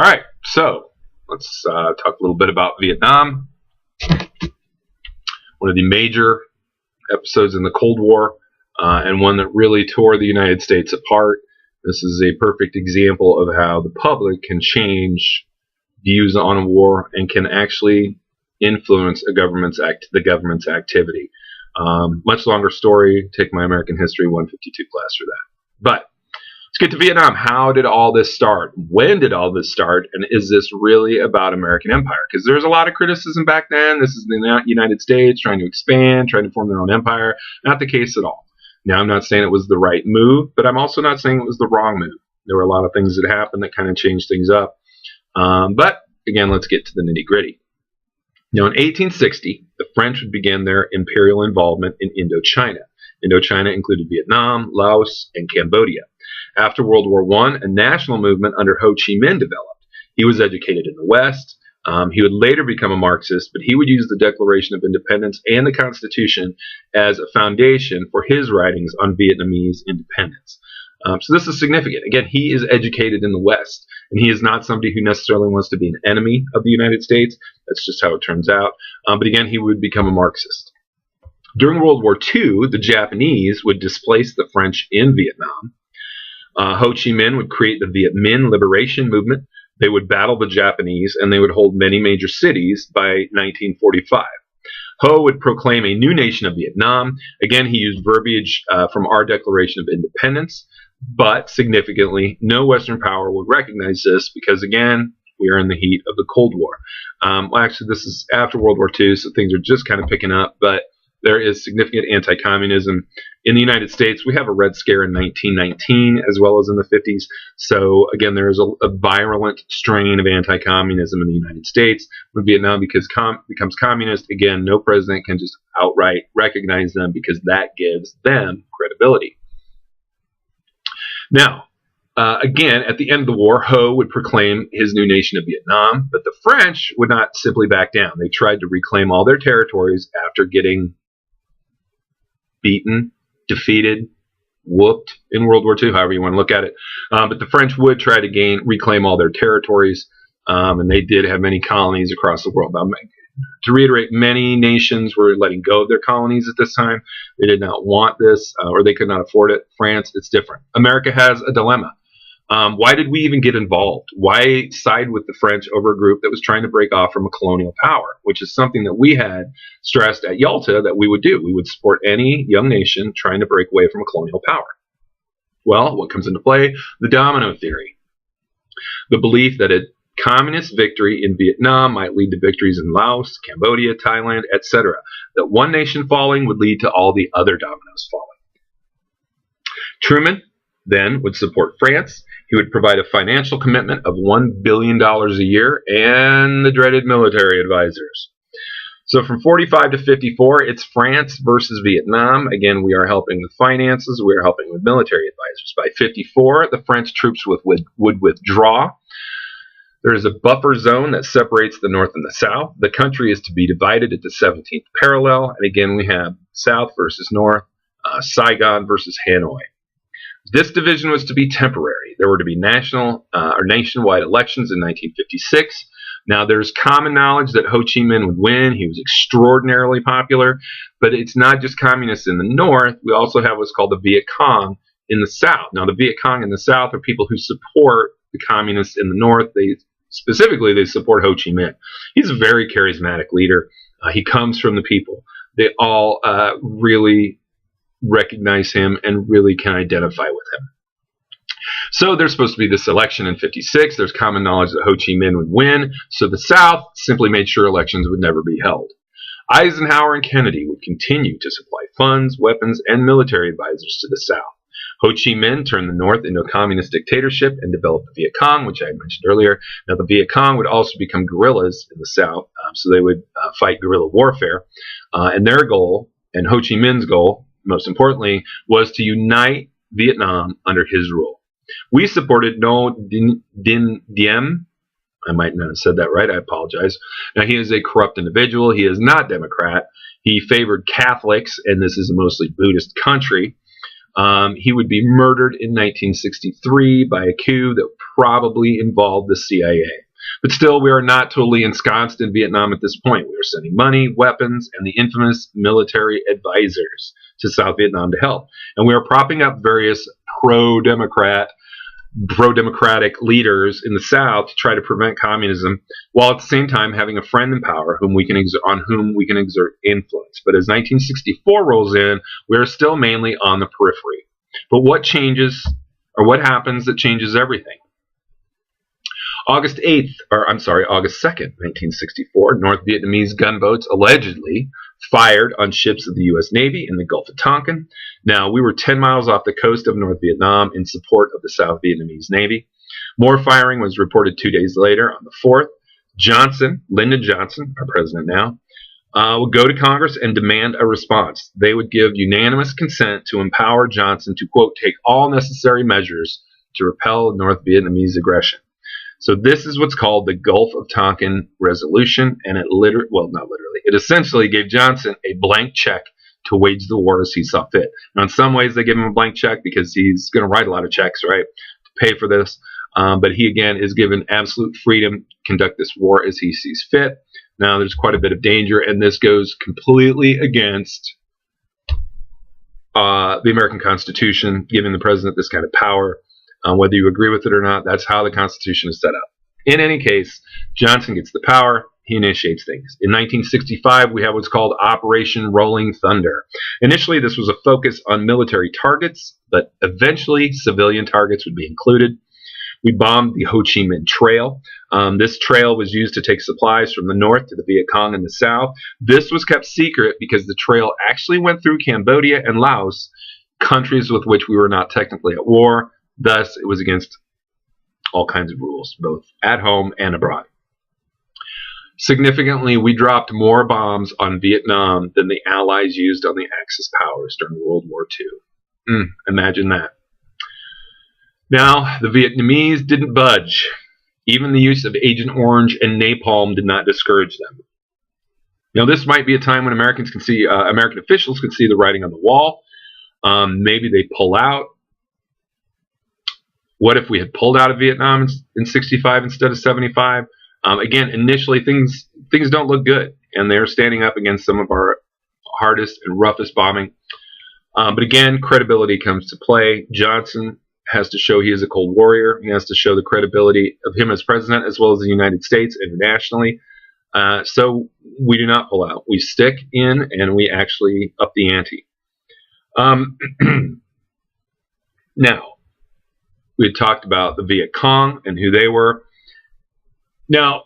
All right, so let's talk a little bit about Vietnam, one of the major episodes in the Cold War, and one that really tore the United States apart. This is a perfect example of how the public can change views on a war and can actually influence the government's activity. Much longer story. Take my American History 152 class for that. But let's get to Vietnam. How did all this start? When did all this start? And is this really about American empire? Because there's a lot of criticism back then. This is the United States trying to expand, trying to form their own empire. Not the case at all. Now, I'm not saying it was the right move, but I'm also not saying it was the wrong move. There were a lot of things that happened that kind of changed things up. But again, let's get to the nitty-gritty. Now, in 1860, the French would begin their imperial involvement in Indochina. Indochina included Vietnam, Laos, and Cambodia. After World War I, a national movement under Ho Chi Minh developed. He was educated in the West. He would later become a Marxist, but he would use the Declaration of Independence and the Constitution as a foundation for his writings on Vietnamese independence. So this is significant. Again, he is educated in the West, and he is not somebody who necessarily wants to be an enemy of the United States. That's just how it turns out. But again, he would become a Marxist. During World War II, the Japanese would displace the French in Vietnam. Ho Chi Minh would create the Viet Minh Liberation Movement. They would battle the Japanese, and they would hold many major cities by 1945. Ho would proclaim a new nation of Vietnam. Again, he used verbiage from our Declaration of Independence, but significantly, no Western power would recognize this because, again, we are in the heat of the Cold War. Well, actually, this is after World War II, so things are just kind of picking up, but there is significant anti-communism. In the United States, we have a Red Scare in 1919 as well as in the 50s. So, again, there is a virulent strain of anti-communism in the United States. When Vietnam becomes communist, again, no president can just outright recognize them because that gives them credibility. Now, again, at the end of the war, Ho would proclaim his new nation of Vietnam, but the French would not simply back down. They tried to reclaim all their territories after getting beaten, defeated, whooped in World War II, however you want to look at it. But the French would try to reclaim all their territories, and they did have many colonies across the world. To reiterate, many nations were letting go of their colonies at this time. They did not want this, or they could not afford it. France, it's different. America has a dilemma. Why did we even get involved? Why side with the French over a group that was trying to break off from a colonial power, which is something that we had stressed at Yalta that we would do. We would support any young nation trying to break away from a colonial power. Well, what comes into play? The domino theory. The belief that a communist victory in Vietnam might lead to victories in Laos, Cambodia, Thailand, etc. That one nation falling would lead to all the other dominoes falling. Truman then would support France. He would provide a financial commitment of $1 billion a year and the dreaded military advisors. So from 45 to 54, it's France versus Vietnam. Again, we are helping with finances. We are helping with military advisors. By 54, the French troops would withdraw. There is a buffer zone that separates the North and the South. The country is to be divided at the 17th parallel. And again, we have South versus North, Saigon versus Hanoi. This division was to be temporary. There were to be nationwide elections in 1956. Now, there's common knowledge that Ho Chi Minh would win. He was extraordinarily popular. But it's not just communists in the North. We also have what's called the Viet Cong in the South. Now, the Viet Cong in the South are people who support the communists in the North. They support Ho Chi Minh. He's a very charismatic leader. He comes from the people. They all really recognize him and really can identify with him. So there's supposed to be this election in 56. There's common knowledge that Ho Chi Minh would win. So the South simply made sure elections would never be held. Eisenhower and Kennedy would continue to supply funds, weapons, and military advisors to the South. Ho Chi Minh turned the North into a communist dictatorship and developed the Viet Cong, which I had mentioned earlier. Now, the Viet Cong would also become guerrillas in the South, so they would fight guerrilla warfare. And their goal, and Ho Chi Minh's goal, most importantly, was to unite Vietnam under his rule. We supported No Dinh Diem. I might not have said that right. I apologize. Now, he is a corrupt individual. He is not Democrat. He favored Catholics, and this is a mostly Buddhist country. He would be murdered in 1963 by a coup that probably involved the CIA. But still, we are not totally ensconced in Vietnam at this point. We are sending money, weapons, and the infamous military advisors to South Vietnam to help. And we are propping up various pro-democratic leaders in the South to try to prevent communism, while at the same time having a friend in power on whom we can exert influence. But as 1964 rolls in, we are still mainly on the periphery. But what changes, or what happens that changes everything? August 2nd, 1964, North Vietnamese gunboats allegedly fired on ships of the U.S. Navy in the Gulf of Tonkin. Now, we were 10 miles off the coast of North Vietnam in support of the South Vietnamese Navy. More firing was reported 2 days later on the 4th. Lyndon Johnson, our president now, would go to Congress and demand a response. They would give unanimous consent to empower Johnson to, quote, take all necessary measures to repel North Vietnamese aggression. So this is what's called the Gulf of Tonkin Resolution, and it essentially gave Johnson a blank check to wage the war as he saw fit. Now, in some ways, they give him a blank check because he's going to write a lot of checks, right, to pay for this. But he, again, is given absolute freedom to conduct this war as he sees fit. Now, there's quite a bit of danger, and this goes completely against the American Constitution, giving the president this kind of power. Whether you agree with it or not, that's how the Constitution is set up. In any case, Johnson gets the power. He initiates things. In 1965, we have what's called Operation Rolling Thunder. Initially, this was a focus on military targets, but eventually civilian targets would be included. We bombed the Ho Chi Minh Trail. This trail was used to take supplies from the north to the Viet Cong in the south. This was kept secret because the trail actually went through Cambodia and Laos, countries with which we were not technically at war. Thus, it was against all kinds of rules, both at home and abroad. Significantly, we dropped more bombs on Vietnam than the Allies used on the Axis powers during World War II. Imagine that. Now, the Vietnamese didn't budge. Even the use of Agent Orange and napalm did not discourage them. Now, this might be a time when American officials could see the writing on the wall. Maybe they pull out. What if we had pulled out of Vietnam in 65 instead of 75? Again, initially things don't look good, and they're standing up against some of our hardest and roughest bombing. But again, credibility comes to play. Johnson has to show he is a cold warrior. He has to show the credibility of him as president as well as the United States internationally. So we do not pull out. We stick in, and we actually up the ante. Now, we had talked about the Viet Cong and who they were. Now,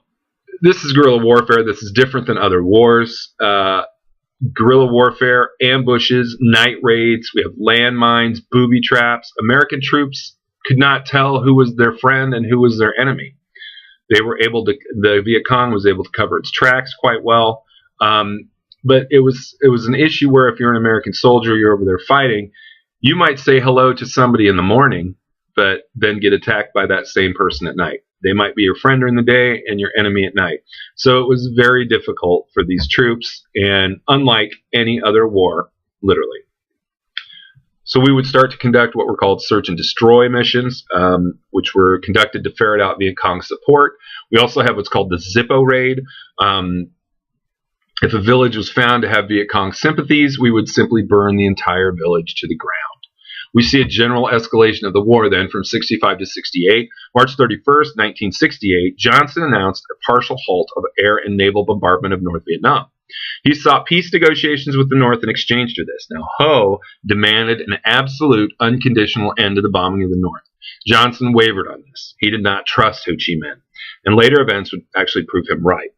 this is guerrilla warfare. This is different than other wars. Guerrilla warfare, ambushes, night raids. We have landmines, booby traps. American troops could not tell who was their friend and who was their enemy. The Viet Cong was able to cover its tracks quite well. But it was an issue where if you're an American soldier, you're over there fighting, you might say hello to somebody in the morning, but then get attacked by that same person at night. They might be your friend during the day and your enemy at night. So it was very difficult for these troops, and unlike any other war, literally. So we would start to conduct what were called search and destroy missions, which were conducted to ferret out Viet Cong support. We also have what's called the Zippo raid. If a village was found to have Viet Cong sympathies, we would simply burn the entire village to the ground. We see a general escalation of the war then from 65 to 68. March 31st, 1968, Johnson announced a partial halt of air and naval bombardment of North Vietnam. He sought peace negotiations with the North in exchange for this. Now, Ho demanded an absolute, unconditional end to the bombing of the North. Johnson wavered on this. He did not trust Ho Chi Minh, and later events would actually prove him right.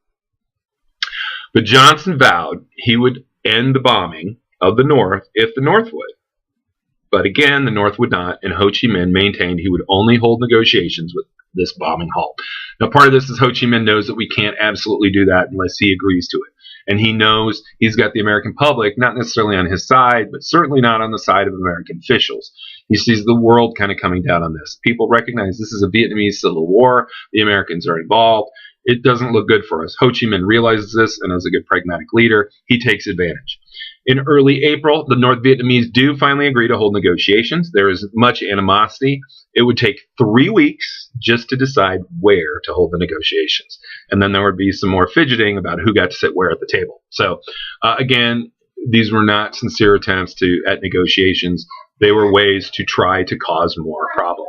But Johnson vowed he would end the bombing of the North if the North would. But again, the North would not, and Ho Chi Minh maintained he would only hold negotiations with this bombing halt. Now, part of this is Ho Chi Minh knows that we can't absolutely do that unless he agrees to it. And he knows he's got the American public not necessarily on his side, but certainly not on the side of American officials. He sees the world kind of coming down on this. People recognize this is a Vietnamese civil war. The Americans are involved. It doesn't look good for us. Ho Chi Minh realizes this, and as a good pragmatic leader, he takes advantage. In early April, the North Vietnamese do finally agree to hold negotiations. There is much animosity. It would take 3 weeks just to decide where to hold the negotiations. And then there would be some more fidgeting about who got to sit where at the table. So, again, these were not sincere attempts at negotiations. They were ways to try to cause more problems.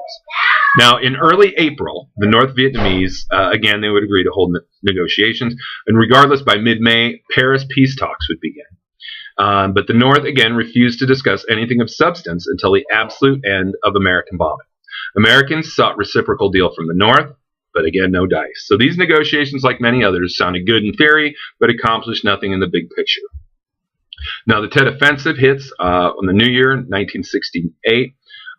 Now, in early April, the North Vietnamese, again, they would agree to hold negotiations. And regardless, by mid-May, Paris peace talks would begin. But the North, again, refused to discuss anything of substance until the absolute end of American bombing. Americans sought reciprocal deal from the North, but again, no dice. So these negotiations, like many others, sounded good in theory, but accomplished nothing in the big picture. Now, the Tet Offensive hits on the new year, 1968.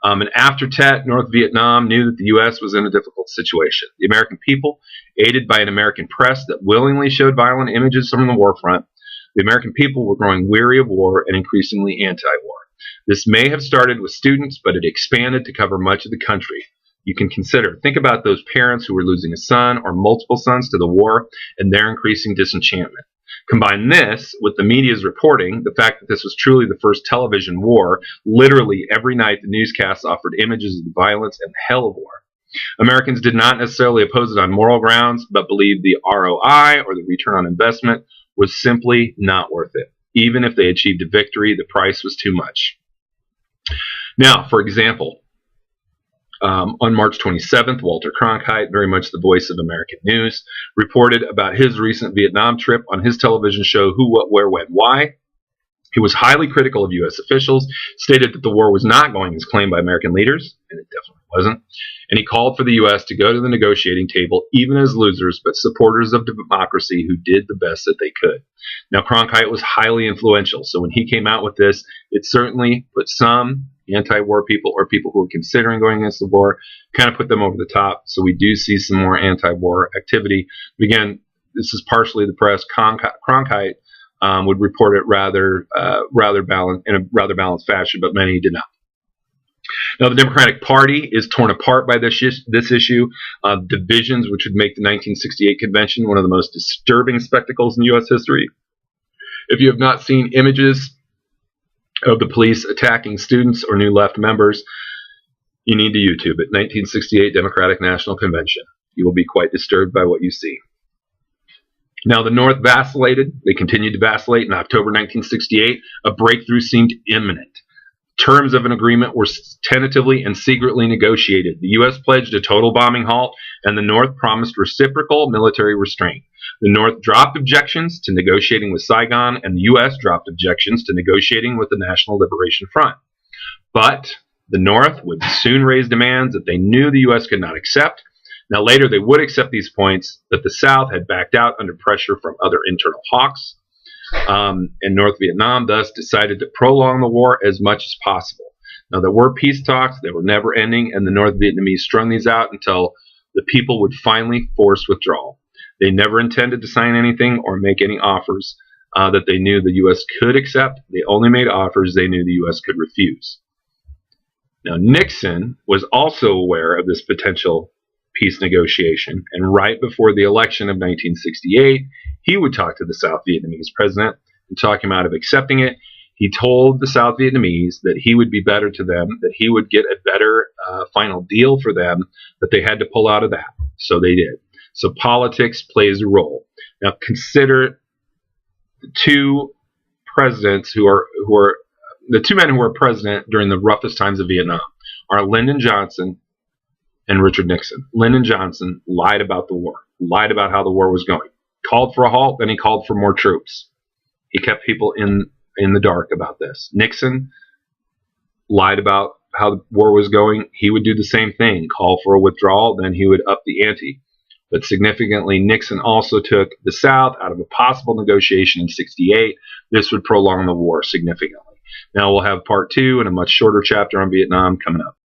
And after Tet, North Vietnam knew that the U.S. was in a difficult situation. The American people, aided by an American press that willingly showed violent images from the war front, the American people were growing weary of war and increasingly anti-war. This may have started with students, but it expanded to cover much of the country. You can think about those parents who were losing a son or multiple sons to the war and their increasing disenchantment. Combine this with the media's reporting, the fact that this was truly the first television war. Literally every night the newscasts offered images of the violence and the hell of war. Americans did not necessarily oppose it on moral grounds, but believed the ROI, or the return on investment, was simply not worth it. Even if they achieved a victory, the price was too much. Now, for example, on March 27th, Walter Cronkite, very much the voice of American news, reported about his recent Vietnam trip on his television show Who, What, Where, When, Why. He was highly critical of U.S. officials, stated that the war was not going as claimed by American leaders, and it definitely wasn't, and he called for the U.S. to go to the negotiating table even as losers, but supporters of democracy who did the best that they could. Now, Cronkite was highly influential, so when he came out with this, it certainly put some anti-war people, or people who were considering going against the war, kind of put them over the top. So we do see some more anti-war activity. But again, this is partially the press. Cronkite would report it rather balanced, in a rather balanced fashion, but many did not. Now, the Democratic Party is torn apart by this issue. Divisions, which would make the 1968 convention one of the most disturbing spectacles in U.S. history. If you have not seen images of the police attacking students or New Left members, you need to YouTube it. 1968 Democratic National Convention. You will be quite disturbed by what you see. Now, the North vacillated. They continued to vacillate. In October 1968, a breakthrough seemed imminent. Terms of an agreement were tentatively and secretly negotiated. The U.S. pledged a total bombing halt, and the North promised reciprocal military restraint. The North dropped objections to negotiating with Saigon, and the U.S. dropped objections to negotiating with the National Liberation Front. But the North would soon raise demands that they knew the U.S. could not accept. Now, later they would accept these points, but the South had backed out under pressure from other internal hawks. And North Vietnam thus decided to prolong the war as much as possible. Now, there were peace talks. They were never ending, and the North Vietnamese strung these out until the people would finally force withdrawal. They never intended to sign anything or make any offers that they knew the U.S. could accept. They only made offers they knew the U.S. could refuse. Now, Nixon was also aware of this potential peace negotiation, and right before the election of 1968, he would talk to the South Vietnamese president and talk him out of accepting it. He told the South Vietnamese that he would be better to them, that he would get a better final deal for them, but they had to pull out of that. So they did. So politics plays a role. Now, consider the two presidents the two men who were president during the roughest times of Vietnam are Lyndon Johnson and Richard Nixon. Lyndon Johnson lied about the war, lied about how the war was going, called for a halt, then he called for more troops. He kept people in the dark about this. Nixon lied about how the war was going. He would do the same thing, call for a withdrawal, then he would up the ante. But significantly, Nixon also took the South out of a possible negotiation in 68. This would prolong the war significantly. Now we'll have part 2 and a much shorter chapter on Vietnam coming up.